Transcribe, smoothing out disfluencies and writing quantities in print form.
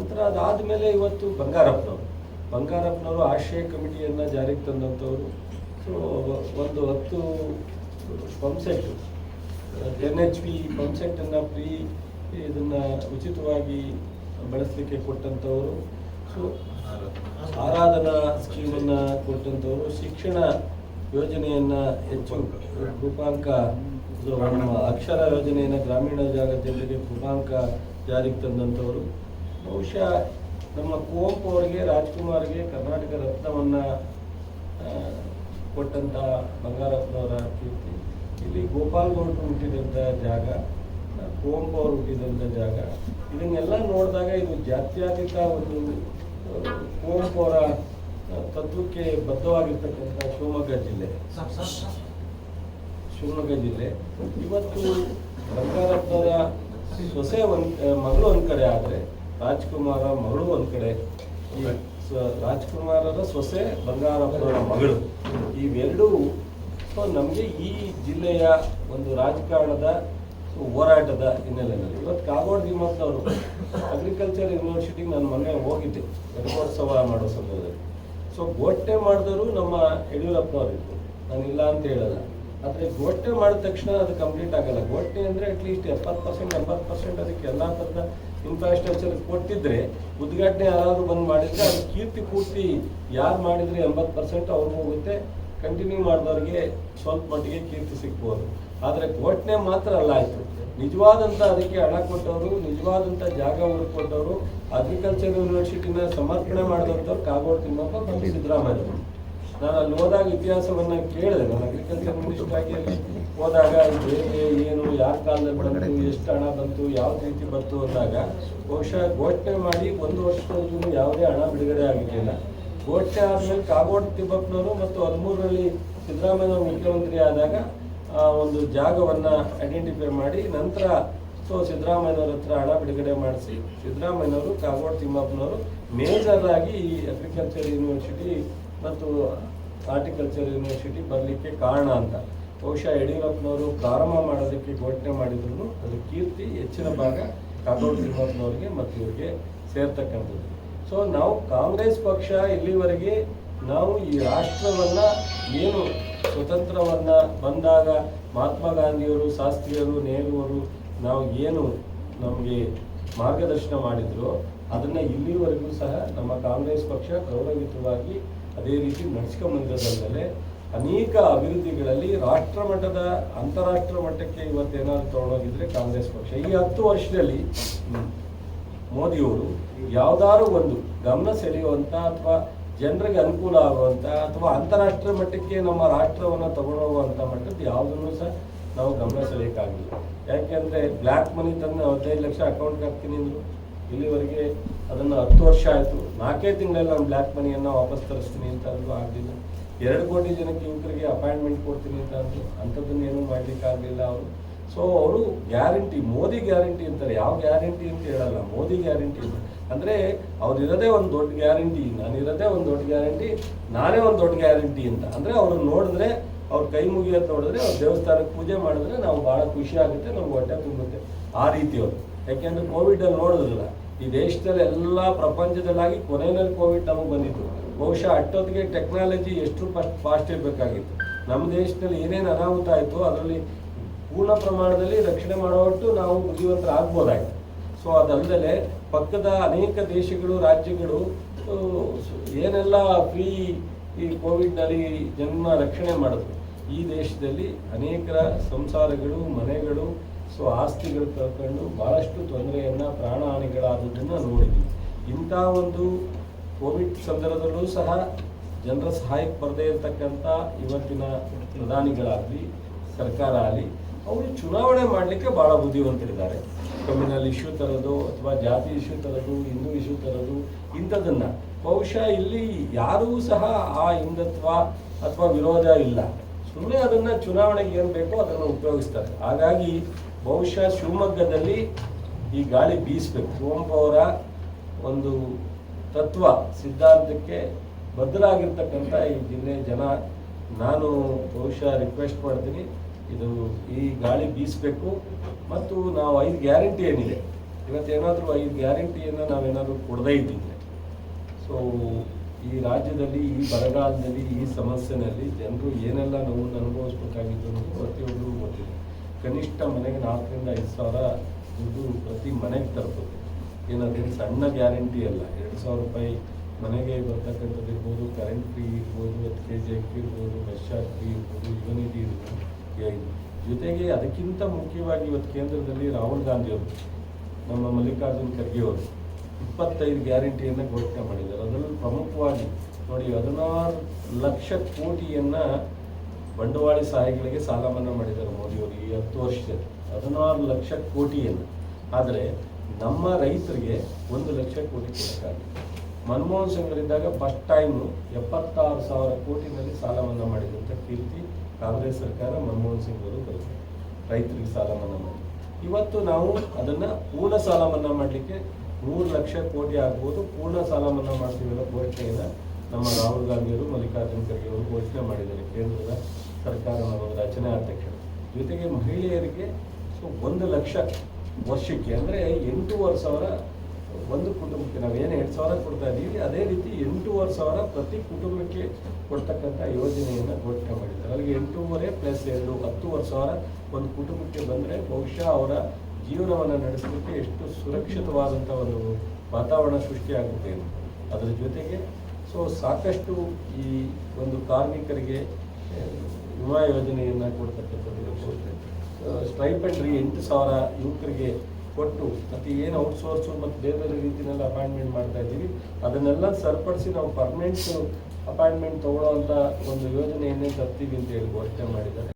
ನಂತರ ಅದಾದಮೇಲೆ ಇವತ್ತು ಬಂಗಾರಪ್ಪನವರು ಆಶ್ರಯ ಕಮಿಟಿಯನ್ನು ಜಾರಿಗೆ ತಂದಂಥವರು. ಸೊ ಒಂದು 10 ಪಂಪ್ಸೆಟ್ NHP ಪಂಪ್ಸೆಟ್ಟನ್ನು ಇದನ್ನು ಉಚಿತವಾಗಿ ಬಳಸಲಿಕ್ಕೆ ಕೊಟ್ಟಂಥವರು. ಸೊ ಆರಾಧನಾ ಸ್ಕೀಮನ್ನು ಕೊಟ್ಟಂಥವರು. ಶಿಕ್ಷಣ ಯೋಜನೆಯನ್ನು ಹೆಚ್ಚು ಕೃಪಾಂಕ ಅಕ್ಷರ ಯೋಜನೆಯನ್ನು ಗ್ರಾಮೀಣ ಜನರಿಗೆ ಕೃಪಾಂಕ ಜಾರಿಗೆ ತಂದಂಥವರು. ಬಹುಶಃ ನಮ್ಮ ಕುವೆಂಪು ಅವರಿಗೆ, ರಾಜ್ಕುಮಾರ್ಗೆ ಕರ್ನಾಟಕ ರತ್ನವನ್ನು ಕೊಟ್ಟಂಥ ಬಂಗಾರಪ್ಪನವರ ಕೀರ್ತಿ. ಇಲ್ಲಿ ಗೋಪಾಲ್ ಗೌಡರು ಹುಟ್ಟಿದಂಥ ಜಾಗ, ಕುವೆಂಪು ಅವರು ಹುಟ್ಟಿದಂಥ ಜಾಗ, ಇದನ್ನೆಲ್ಲ ನೋಡಿದಾಗ ಇದು ಜಾತ್ಯತೀತ ಒಂದು ಕುವೆಂಪು ಅವರ ತತ್ವಕ್ಕೆ ಬದ್ಧವಾಗಿರ್ತಕ್ಕಂಥ ಶಿವಮೊಗ್ಗ ಜಿಲ್ಲೆ ಇವತ್ತು ಬಂಗಾರಪ್ಪನವರ ಸೊಸೆ ಮಗಳು ಒಂದು ಕಡೆ ಆದರೆ ರಾಜ್ಕುಮಾರ ಮಗಳು ಒಂದು ಕಡೆ. ಈ ರಾಜ್ಕುಮಾರರ ಸೊಸೆ ಬಂಗಾರಪ್ಪನವರ ಮಗಳು ಇವೆರಡೂ ನಮಗೆ ಈ ಜಿಲ್ಲೆಯ ಒಂದು ರಾಜಕಾರಣದ ಹೋರಾಟದ ಹಿನ್ನೆಲೆಯಲ್ಲಿ ಇವತ್ತು ಕಾಗೋಡು ತಿಮ್ಮಪ್ಪನವರು ಅಗ್ರಿಕಲ್ಚರ್ ಯೂನಿವರ್ಸಿಟಿಗೆ ನಾನು ಮೊನ್ನೆ ಹೋಗಿದ್ದೆ ಘಟಿಕೋತ್ಸವ ಮಾಡೋ ಸಂದರ್ಭದಲ್ಲಿ. ಸೊ ಘೋಷಣೆ ಮಾಡಿದವರು ನಮ್ಮ ಯಡಿಯೂರಪ್ಪನವರಿತ್ತು, ನಾನಿಲ್ಲ ಅಂತ ಹೇಳಲ್ಲ. ಆದರೆ ಘೋಷಣೆ ಮಾಡಿದ ತಕ್ಷಣ ಅದು ಕಂಪ್ಲೀಟ್ ಆಗಲ್ಲ. ಘೋಷಣೆ ಅಂದರೆ ಅಟ್ಲೀಸ್ಟ್ 70% 80% ಅದಕ್ಕೆ ಎಲ್ಲ ಥರದ ಇನ್ಫ್ರಾಸ್ಟ್ರಕ್ಚರ್ ಕೊಟ್ಟಿದ್ರೆ, ಉದ್ಘಾಟನೆ ಯಾರಾದರೂ ಬಂದು ಮಾಡಿದರೆ ಅದು ಕೀರ್ತಿ ಪೂರ್ತಿ ಯಾರು ಮಾಡಿದರೆ 80% ಅವ್ರಿಗೆ ಹೋಗುತ್ತೆ, ಕಂಟಿನ್ಯೂ ಮಾಡಿದವ್ರಿಗೆ ಸ್ವಲ್ಪ ಮಟ್ಟಿಗೆ ಕೀರ್ತಿ ಸಿಗ್ಬೋದು. ಆದರೆ ಘೋಷಣೆ ಮಾತ್ರ ಅಲ್ಲ ಆಯಿತು, ನಿಜವಾದಂಥ ಅದಕ್ಕೆ ಹಣ ಕೊಟ್ಟವರು, ನಿಜವಾದಂಥ ಜಾಗ ಹುಡುಕೊಟ್ಟವರು, ಅಗ್ರಿಕಲ್ಚರ್ ಯೂನಿವರ್ಸಿಟಿನ ಸಮರ್ಪಣೆ ಮಾಡಿದಂಥವ್ರು ಕಾಗೋಡು ತಿಮ್ಮಪ್ಪ ಮತ್ತು ಸಿದ್ದರಾಮಯ್ಯ. ನಾನು ಅಲ್ಲಿ ಹೋದಾಗ ಇತಿಹಾಸವನ್ನು ಕೇಳಿದೆ. ನಾನು ಅಗ್ರಿಕಲ್ಚರ್ ಮಿನಿಸ್ಟರ್ ಆಗಿ ಹೋದಾಗ ಹೇಗೆ ಏನು ಯಾರ ಕಾಲದಲ್ಲಿ ಬಂತು, ಎಷ್ಟು ಹಣ ಬಂತು, ಯಾವ ರೀತಿ ಬಂತು ಅಂದಾಗ ಬಹುಶಃ ಘೋಷಣೆ ಮಾಡಿ 1 ವರ್ಷದವರೆಗೂ ಯಾವುದೇ ಹಣ ಬಿಡುಗಡೆ ಆಗಿರಲಿಲ್ಲ. ಘೋಷಣೆ ಆದಮೇಲೆ ಕಾಗೋಡು ತಿಮ್ಮಪ್ಪನವರು ಮತ್ತು 13ರಲ್ಲಿ ಸಿದ್ದರಾಮಯ್ಯನವರು ಮುಖ್ಯಮಂತ್ರಿ ಆದಾಗ ಒಂದು ಜಾಗವನ್ನು ಐಡೆಂಟಿಫೈ ಮಾಡಿ ನಂತರ ಸಿದ್ದರಾಮಯ್ಯನವ್ರ ಹತ್ರ ಹಣ ಬಿಡುಗಡೆ ಮಾಡಿಸಿ ಸಿದ್ದರಾಮಯ್ಯನವರು ಕಾಗೋಡು ತಿಮ್ಮಪ್ಪನವರು ಮೇಜರ್ ಆಗಿ ಈ ಅಗ್ರಿಕಲ್ಚರ್ ಯೂನಿವರ್ಸಿಟಿ ಮತ್ತು ಹಾರ್ಟಿಕಲ್ಚರ್ ಯೂನಿವರ್ಸಿಟಿ ಬರಲಿಕ್ಕೆ ಕಾರಣ ಅಂತ. ಬಹುಶಃ ಯಡಿಯೂರಪ್ಪನವರು ಪ್ರಾರಂಭ ಮಾಡೋದಕ್ಕೆ ಘೋಷಣೆ ಮಾಡಿದ್ರು ಅದು ಕೀರ್ತಿ ಹೆಚ್ಚಿನ ಭಾಗ ಕಾಗೋಡು ತಿಮ್ಮಪ್ಪನವ್ರಿಗೆ ಮತ್ತು ಇವರಿಗೆ ಸೇರ್ತಕ್ಕಂಥದ್ದು. ಸೊ ನಾವು ಕಾಂಗ್ರೆಸ್ ಪಕ್ಷ ಇಲ್ಲಿವರೆಗೆ ನಾವು ಈ ರಾಷ್ಟ್ರವನ್ನು ಏನು ಸ್ವತಂತ್ರವನ್ನು ಬಂದಾಗ ಮಹಾತ್ಮ ಗಾಂಧಿಯವರು, ಶಾಸ್ತ್ರಿಯರು, ನೆಹರೂರು ನಾವು ಏನು ನಮಗೆ ಮಾರ್ಗದರ್ಶನ ಮಾಡಿದ್ರು ಅದನ್ನು ಇಲ್ಲಿವರೆಗೂ ಸಹ ನಮ್ಮ ಕಾಂಗ್ರೆಸ್ ಪಕ್ಷ ಗೌರವಯುತವಾಗಿ ಅದೇ ರೀತಿ ನಡೆಸ್ಕೊಂಡ್ಬಂದಿರೋದಲ್ಲದೆ ಅನೇಕ ಅಭಿವೃದ್ಧಿಗಳಲ್ಲಿ ರಾಷ್ಟ್ರ ಮಟ್ಟದ ಅಂತಾರಾಷ್ಟ್ರ ಮಟ್ಟಕ್ಕೆ ಇವತ್ತೇನಾದ್ರು ತೊಗೊಂಡೋಗಿದ್ರೆ ಕಾಂಗ್ರೆಸ್ ಪಕ್ಷ. ಈ 10 ವರ್ಷದಲ್ಲಿ ಮೋದಿಯವರು ಯಾವುದಾದ್ರು ಒಂದು ಗಮನ ಸೆಳೆಯುವಂಥ ಅಥವಾ ಜನರಿಗೆ ಅನುಕೂಲ ಆಗುವಂಥ ಅಥವಾ ಅಂತಾರಾಷ್ಟ್ರೀಯ ಮಟ್ಟಕ್ಕೆ ನಮ್ಮ ರಾಷ್ಟ್ರವನ್ನು ತಗೊಂಡೋಗುವಂಥ ಮಟ್ಟದ್ದು ಯಾವುದನ್ನು ಸಹ ನಾವು ಗಮನ ಸೆಳೆಯೋಕ್ಕಾಗಲಿಲ್ಲ. ಯಾಕೆಂದರೆ ಬ್ಲ್ಯಾಕ್ ಮನಿ ತಂದು 15 ಲಕ್ಷ ಅಕೌಂಟ್ಗೆ ಹಾಕ್ತೀನಿ ಅಂದರು. ಇಲ್ಲಿವರೆಗೆ ಅದನ್ನು 10 ವರ್ಷ ಆಯಿತು. 4 ತಿಂಗಳಲ್ಲಿ ನಾನು ಬ್ಲ್ಯಾಕ್ ಮನಿಯನ್ನು ವಾಪಸ್ ತರಿಸ್ತೀನಿ ಅಂತ ಅಂದರೂ ಆಗಲಿಲ್ಲ. 2 ಕೋಟಿ ಜನಕ್ಕೆ ಯುವಕರಿಗೆ ಅಪಾಯಿಂಟ್ಮೆಂಟ್ ಕೊಡ್ತೀನಿ ಅಂತ ಅಂದರು. ಅಂಥದ್ದನ್ನೇನು ಮಾಡಲಿಕ್ಕಾಗಲಿಲ್ಲ ಅವರು. ಸೊ ಅವರು ಗ್ಯಾರಂಟಿ, ಮೋದಿ ಗ್ಯಾರಂಟಿ ಅಂತಾರೆ. ಯಾವ ಗ್ಯಾರಂಟಿ ಅಂತ ಹೇಳಲ್ಲ, ಮೋದಿ ಗ್ಯಾರಂಟಿ ಅಂದರೆ ಅವ್ರಿರೋದೇ ಒಂದು ದೊಡ್ಡ ಗ್ಯಾರಂಟಿ, ನಾನಿರೋದೇ ಒಂದು ದೊಡ್ಡ ಗ್ಯಾರಂಟಿ, ನಾನೇ ಒಂದು ದೊಡ್ಡ ಗ್ಯಾರಂಟಿ ಅಂತ. ಅಂದರೆ ಅವರು ನೋಡಿದ್ರೆ, ಅವ್ರ ಕೈ ಮುಗಿಯೋದು ನೋಡಿದ್ರೆ, ಅವ್ರ ದೇವಸ್ಥಾನಕ್ಕೆ ಪೂಜೆ ಮಾಡಿದ್ರೆ ನಾವು ಭಾಳ ಖುಷಿ ಆಗುತ್ತೆ, ನಮ್ಗೆ ಹೊಟ್ಟೆ ತುಂಬುತ್ತೆ. ಆ ರೀತಿ ಅವರು. ಯಾಕೆಂದರೆ ಕೋವಿಡಲ್ಲಿ ನೋಡಿದ್ರಲ್ಲ, ಈ ದೇಶದಲ್ಲಿ ಎಲ್ಲ ಪ್ರಪಂಚದಲ್ಲಾಗಿ ಕೊನೆಯಲ್ಲಿ ಕೋವಿಡ್ ನಮಗೆ ಬಂದಿತ್ತು. ಬಹುಶಃ ಅಷ್ಟೊತ್ತಿಗೆ ಟೆಕ್ನಾಲಜಿ ಎಷ್ಟು ಫಾಸ್ಟ್ ಇರಬೇಕಾಗಿತ್ತು. ನಮ್ಮ ದೇಶದಲ್ಲಿ ಏನೇನು ಅನಾಹುತ ಆಯಿತು ಅದರಲ್ಲಿ ಪೂರ್ಣ ಪ್ರಮಾಣದಲ್ಲಿ ರಕ್ಷಣೆ ಮಾಡೋಷ್ಟು ನಾವು ಬುದ್ಧಿವಂತರಾಗ್ಬೋದಾಗಿತ್ತು. ಸೊ ಅದಲ್ಲದೆ ಪಕ್ಕದ ಅನೇಕ ದೇಶಗಳು, ರಾಜ್ಯಗಳು ಏನೆಲ್ಲ ಫ್ರೀ ಈ ಕೋವಿಡ್ನಲ್ಲಿ ಜನ್ಮ ರಕ್ಷಣೆ ಮಾಡಿದ್ರು. ಈ ದೇಶದಲ್ಲಿ ಅನೇಕರ ಸಂಸಾರಗಳು, ಮನೆಗಳು, ಆಸ್ತಿಗಳು ಕಳ್ಕೊಂಡು ಭಾಳಷ್ಟು ತೊಂದರೆಯನ್ನು, ಪ್ರಾಣಹಾನಿಗಳಾದದನ್ನು ನೋಡಿದ್ವಿ. ಇಂಥ ಒಂದು ಕೋವಿಡ್ ಸಂದರ್ಭದಲ್ಲೂ ಸಹ ಜನರ ಸಹಾಯಕ್ಕೆ ಬರದೇ ಇರತಕ್ಕಂಥ ಇವತ್ತಿನ ಪ್ರಧಾನಿಗಳಾಗಲಿ, ಸರ್ಕಾರ ಆಗಲಿ, ಅವರು ಚುನಾವಣೆ ಮಾಡಲಿಕ್ಕೆ ಭಾಳ ಬುದ್ಧಿವಂತರಿದ್ದಾರೆ. ಕಮ್ಯುನಲ್ ಇಶ್ಯೂ ತರೋದು ಅಥವಾ ಜಾತಿ ಇಶ್ಯೂ ತರೋದು, ಹಿಂದೂ ಇಶ್ಯೂ ತರೋದು, ಇಂಥದ್ದನ್ನು ಬಹುಶಃ ಇಲ್ಲಿ ಯಾರೂ ಸಹ ಆ ಹಿಂದುತ್ವ ಅಥವಾ ವಿರೋಧ ಇಲ್ಲ. ಸುಮ್ಮನೆ ಅದನ್ನು ಚುನಾವಣೆಗೆ ಏನು ಬೇಕೋ ಅದನ್ನು ಉಪಯೋಗಿಸ್ತಾರೆ. ಹಾಗಾಗಿ ಬಹುಶಃ ಶಿವಮೊಗ್ಗದಲ್ಲಿ ಈ ಗಾಳಿ ಬೀಸಬೇಕು. ಕುವೆಂಪು ಅವರ ಒಂದು ತತ್ವ ಸಿದ್ಧಾಂತಕ್ಕೆ ಬದ್ಧರಾಗಿರ್ತಕ್ಕಂಥ ಈ ಜಿಲ್ಲೆ ಜನ, ನಾನು ಬಹುಶಃ ರಿಕ್ವೆಸ್ಟ್ ಮಾಡ್ತೀನಿ, ಈ ಗಾಳಿ ಬೀಸಬೇಕು. ಮತ್ತು ನಾವು 5 ಗ್ಯಾರಂಟಿ ಏನಿದೆ ಇವತ್ತೇನಾದರೂ 5 ಗ್ಯಾರಂಟಿಯನ್ನು ನಾವೇನಾದರೂ ಕೊಡದೇ ಇದ್ದಿದ್ರೆ, ಸೊ ಈ ರಾಜ್ಯದಲ್ಲಿ ಈ ಬರಗಾಲದಲ್ಲಿ ಈ ಸಮಸ್ಯೆನಲ್ಲಿ ಜನರು ಏನೆಲ್ಲ ನೋವನ್ನು ಅನುಭವಿಸ್ಬೇಕಾಗಿತ್ತು ಅನ್ನೋದು ಪ್ರತಿಯೊಬ್ಬರಿಗೂ ಗೊತ್ತಿದೆ. ಕನಿಷ್ಠ ಮನೆಗೆ 4 ರಿಂದ 5 ಸಾವಿರ ದುಡ್ಡು ಪ್ರತಿ ಮನೆಗೆ ತಲುಪುತ್ತೆ. ಏನಾದರೂ ಸಣ್ಣ ಗ್ಯಾರಂಟಿ ಅಲ್ಲ. 2,000 ರೂಪಾಯಿ ಮನೆಗೆ ಬರ್ತಕ್ಕಂಥದ್ದು ಇರ್ಬೋದು, ಕರೆಂಟ್ ಫ್ರೀ ಇರ್ಬೋದು, 10 kg ಅಕ್ಕಿ ಇರ್ಬೋದು, ಬಸ್ ಚಾರ್ಜ್ ಫ್ರೀ ಇರ್ಬೋದು, ಯುವನಿಧಿ ಇರ್ಬೋದು. ಜೊತೆಗೆ ಅದಕ್ಕಿಂತ ಮುಖ್ಯವಾಗಿ ಇವತ್ತು ಕೇಂದ್ರದಲ್ಲಿ ರಾಹುಲ್ ಗಾಂಧಿಯವರು, ನಮ್ಮ ಮಲ್ಲಿಕಾರ್ಜುನ್ ಖರ್ಗೆ ಅವರು 25 ಗ್ಯಾರಂಟಿಯನ್ನು ಘೋಷಣೆ ಮಾಡಿದ್ದಾರೆ. ಅದರಲ್ಲಿ ಪ್ರಮುಖವಾಗಿ ನೋಡಿ 16 ಲಕ್ಷ ಕೋಟಿಯನ್ನು ಬಂಡವಾಳಿ ಸಹಾಯಗಳಿಗೆ ಸಾಲ ಮನ್ನಾ ಮಾಡಿದ್ದಾರೆ ಮೋದಿಯವರು ಈ 10 ವರ್ಷದಲ್ಲಿ. 16 ಲಕ್ಷ ಕೋಟಿಯನ್ನು. ಆದರೆ ನಮ್ಮ ರೈತರಿಗೆ 1 ಲಕ್ಷ ಕೋಟಿ ಕೊಡೋಕ್ಕಾಗಿಲ್ಲ. ಮನಮೋಹನ್ ಸಿಂಗ್ರಿದ್ದಾಗ ಫಸ್ಟ್ ಟೈಮು 76,000 ಕೋಟಿನಲ್ಲಿ ಸಾಲ ಮನ್ನಾ ಮಾಡಿದಂಥ ಕೀರ್ತಿ ಕಾಂಗ್ರೆಸ್ ಸರ್ಕಾರ ಮನಮೋಹನ್ ಸಿಂಗ್ ಅವರು ಬರುತ್ತೆ ರೈತರಿಗೆ ಸಾಲ ಮನ್ನಾ ಮಾಡಿ. ಇವತ್ತು ನಾವು ಅದನ್ನು ಪೂರ್ಣ ಸಾಲ ಮನ್ನಾ ಮಾಡಲಿಕ್ಕೆ 3 ಲಕ್ಷ ಕೋಟಿ ಆಗ್ಬೋದು, ಪೂರ್ಣ ಸಾಲ ಮನ್ನಾ ಮಾಡ್ತೀವಲ್ಲ ಘೋಷಣೆಯನ್ನು ನಮ್ಮ ರಾಹುಲ್ ಗಾಂಧಿಯವರು, ಮಲ್ಲಿಕಾರ್ಜುನ್ ಖರ್ಗೆ ಅವರು ಘೋಷಣೆ ಮಾಡಿದ್ದಾರೆ ಕೇಂದ್ರದ ಸರ್ಕಾರ ರಚನೆ ಆದ ತಕ್ಷಣ. ಜೊತೆಗೆ ಮಹಿಳೆಯರಿಗೆ 1 ಲಕ್ಷ ವರ್ಷಕ್ಕೆ, ಅಂದರೆ 8,500 ಒಂದು ಕುಟುಂಬಕ್ಕೆ. ನಾವೇನು 2,000 ಕೊಡ್ತಾ ಇದ್ದೀವಿ, ಅದೇ ರೀತಿ 8,500 ಪ್ರತಿ ಕುಟುಂಬಕ್ಕೆ ಕೊಡ್ತಕ್ಕಂಥ ಯೋಜನೆಯನ್ನು ಘೋಷಣೆ ಮಾಡಿದ್ದಾರೆ. ಅಲ್ಲಿಗೆ 8,500 + 2 10,000 ಒಂದು ಕುಟುಂಬಕ್ಕೆ ಬಂದರೆ ಬಹುಶಃ ಅವರ ಜೀವನವನ್ನು ನಡೆಸಲಿಕ್ಕೆ ಎಷ್ಟು ಸುರಕ್ಷಿತವಾದಂಥ ಒಂದು ವಾತಾವರಣ ಸೃಷ್ಟಿಯಾಗುತ್ತೆ. ಅದರ ಜೊತೆಗೆ ಸಾಕಷ್ಟು ಈ ಒಂದು ಕಾರ್ಮಿಕರಿಗೆ ವಿಮಾ ಯೋಜನೆಯನ್ನು ಕೊಡ್ತಕ್ಕಂಥದ್ದು, ಸ್ಟೈಪೆಂಡ್ 8,000 ಯುವಕರಿಗೆ ಕೊಟ್ಟು, ಮತ್ತು ಏನು ಔಟ್ಸೋರ್ಸು ಮತ್ತು ಬೇರೆ ಬೇರೆ ರೀತಿಯಲ್ಲಿ ಅಪಾಯಿಂಟ್ಮೆಂಟ್ ಮಾಡ್ತಾ ಇದ್ದೀವಿ, ಅದನ್ನೆಲ್ಲ ಸರಿಪಡಿಸಿ ನಾವು ಪರ್ಮನೆಂಟ್ ಅಪಾಯಿಂಟ್ಮೆಂಟ್ ತೊಗೊಳ್ಳೋವಂಥ ಒಂದು ಯೋಜನೆಯನ್ನೇ ತರ್ತೀವಿ ಅಂತ ಹೇಳಿ ಘೋಷಣೆ ಮಾಡಿದ್ದಾರೆ.